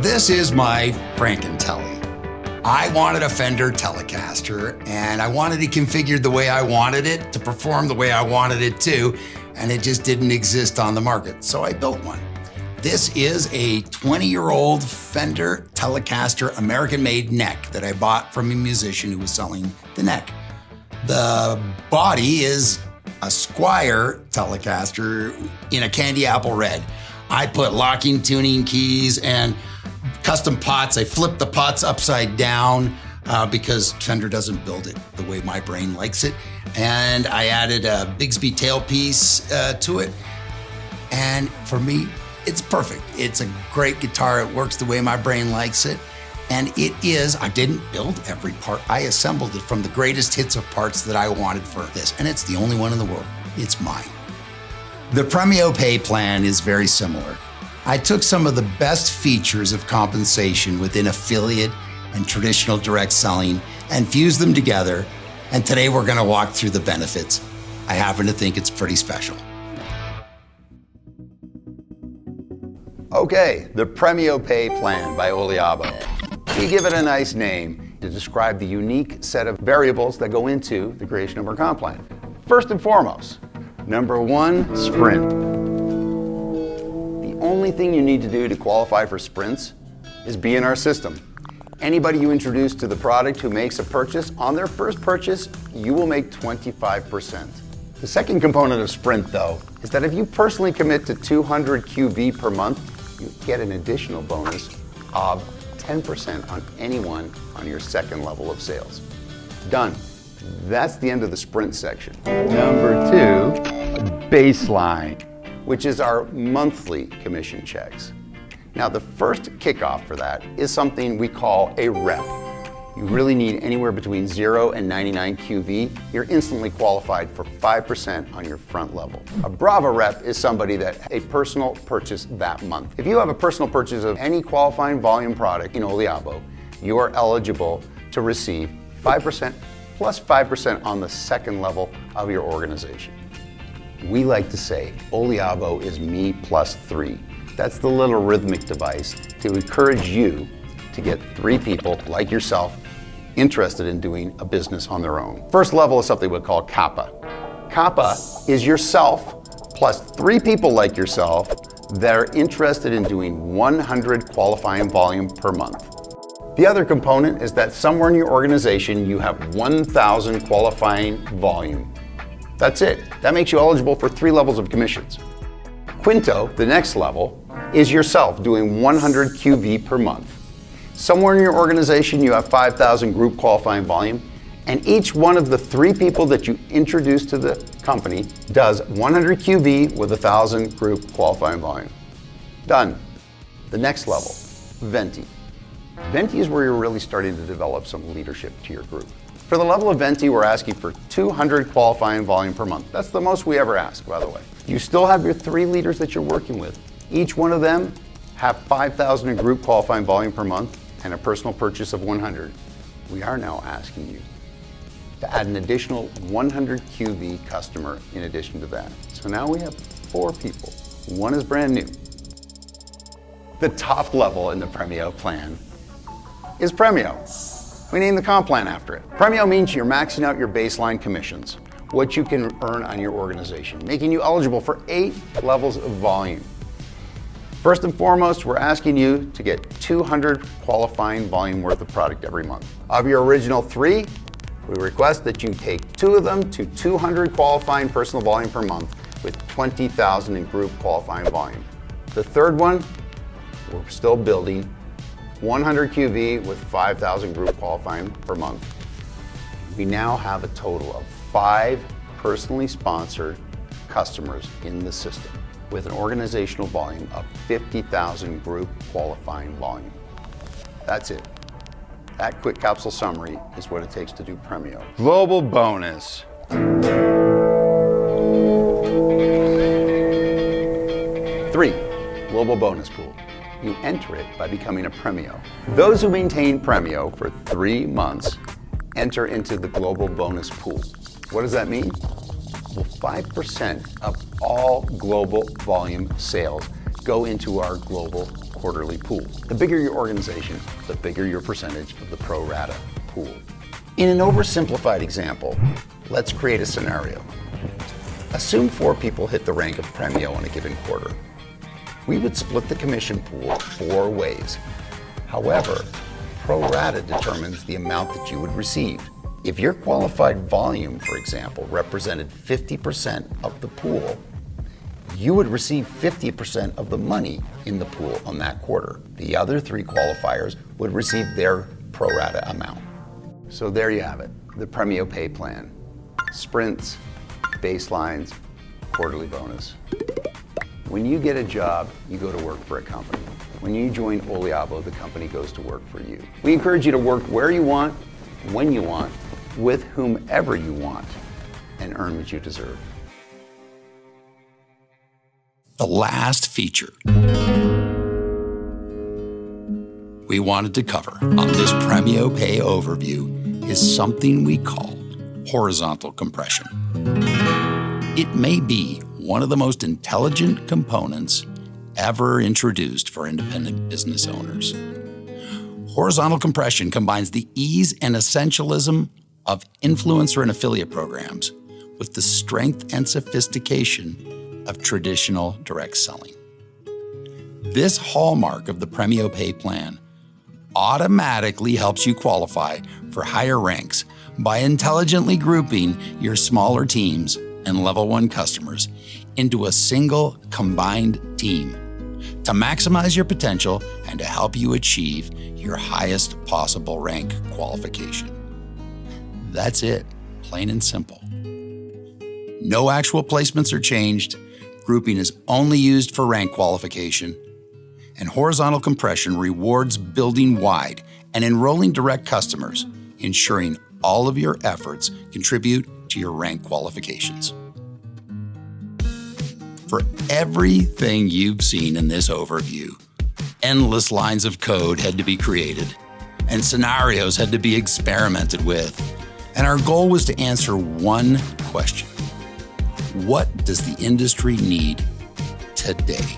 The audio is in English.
This is my Franken-Telly. I wanted a Fender Telecaster, and I wanted it configured the way I wanted it to perform the way I wanted it to, and it just didn't exist on the market, so I built one. This is a 20-year-old Fender Telecaster American-made neck that I bought from a musician who was selling the neck. The body is a Squier Telecaster in a candy apple red. I put locking tuning keys and custom pots. I flipped the pots upside down because Fender doesn't build it the way my brain likes it. And I added a Bigsby tailpiece to it. And for me, it's perfect. It's a great guitar. It works the way my brain likes it. And it is, I didn't build every part. I assembled it from the greatest hits of parts that I wanted for this. And it's the only one in the world. It's mine. The Premio pay plan is very similar. I took some of the best features of compensation within affiliate and traditional direct selling and fused them together. And today we're gonna walk through the benefits. I happen to think it's pretty special. Okay, the Premio pay plan by Oliabo. We give it a nice name to describe the unique set of variables that go into the creation of our comp plan. First and foremost, number one, sprint. The only thing you need to do to qualify for sprints is be in our system. Anybody you introduce to the product who makes a purchase, on their first purchase, you will make 25%. The second component of sprint, though, is that if you personally commit to 200 QV per month, you get an additional bonus of 10% on anyone on your second level of sales. Done. That's the end of the sprint section. Number two, baseline, which is our monthly commission checks. Now, the first kickoff for that is something we call a rep. You really need anywhere between 0 and 99 QV. You're instantly qualified for 5% on your front level. A Brava rep is somebody that a personal purchase that month. If you have a personal purchase of any qualifying volume product in Oliabo, you are eligible to receive 5% plus 5% on the second level of your organization. We like to say Oliabo is me plus 3. That's the little rhythmic device to encourage you to get 3 people like yourself interested in doing a business on their own. First level is something we call Kappa. Kappa is yourself plus 3 people like yourself that are interested in doing 100 qualifying volume per month. The other component is that somewhere in your organization you have 1,000 qualifying volume. That's it. That makes you eligible for 3 levels of commissions. Quinto, the next level, is yourself doing 100 QV per month. Somewhere in your organization you have 5,000 group qualifying volume, and each one of the 3 people that you introduce to the company does 100 QV with 1,000 group qualifying volume. Done. The next level, Venti. Venti is where you're really starting to develop some leadership to your group. For the level of Venti, we're asking for 200 qualifying volume per month. That's the most we ever ask, by the way. You still have your 3 leaders that you're working with. Each one of them have 5,000 in group qualifying volume per month and a personal purchase of 100. We are now asking you to add an additional 100 QV customer in addition to that. So now we have 4 people. 1 is brand new. The top level in the Premio plan is Premio. We named the comp plan after it. Premio means you're maxing out your baseline commissions, what you can earn on your organization, making you eligible for 8 levels of volume. First and foremost, we're asking you to get 200 qualifying volume worth of product every month. Of your original 3, we request that you take 2 of them to 200 qualifying personal volume per month with 20,000 in group qualifying volume. The third one, we're still building 100 QV with 5,000 group qualifying per month. We now have a total of 5 personally sponsored customers in the system with an organizational volume of 50,000 group qualifying volume. That's it. That quick capsule summary is what it takes to do Premio. Global bonus. 3, global bonus pool. You enter it by becoming a Premio. Those who maintain Premio for 3 months enter into the global bonus pool. What does that mean? Well, 5% of all global volume sales go into our global quarterly pool. The bigger your organization, the bigger your percentage of the pro rata pool. In an oversimplified example, let's create a scenario. Assume 4 people hit the rank of Premio in a given quarter. We would split the commission pool 4 ways. However, pro rata determines the amount that you would receive. If your qualified volume, for example, represented 50% of the pool, you would receive 50% of the money in the pool on that quarter. The other 3 qualifiers would receive their pro rata amount. So there you have it, the Premio Pay Plan. Sprints, baselines, quarterly bonus. When you get a job, you go to work for a company. When you join Oliavo, the company goes to work for you. We encourage you to work where you want, when you want, with whomever you want, and earn what you deserve. The last feature we wanted to cover on this Premio Pay overview is something we call horizontal compression. It may be one of the most intelligent components ever introduced for independent business owners. Horizontal compression combines the ease and essentialism of influencer and affiliate programs with the strength and sophistication of traditional direct selling. This hallmark of the Premio Pay Plan automatically helps you qualify for higher ranks by intelligently grouping your smaller teams and level 1 customers into a single combined team to maximize your potential and to help you achieve your highest possible rank qualification. That's it, plain and simple. No actual placements are changed. Grouping is only used for rank qualification. And horizontal compression rewards building wide and enrolling direct customers, ensuring all of your efforts contribute to your rank qualifications. For everything you've seen in this overview, endless lines of code had to be created, and scenarios had to be experimented with. And our goal was to answer one question: what does the industry need today?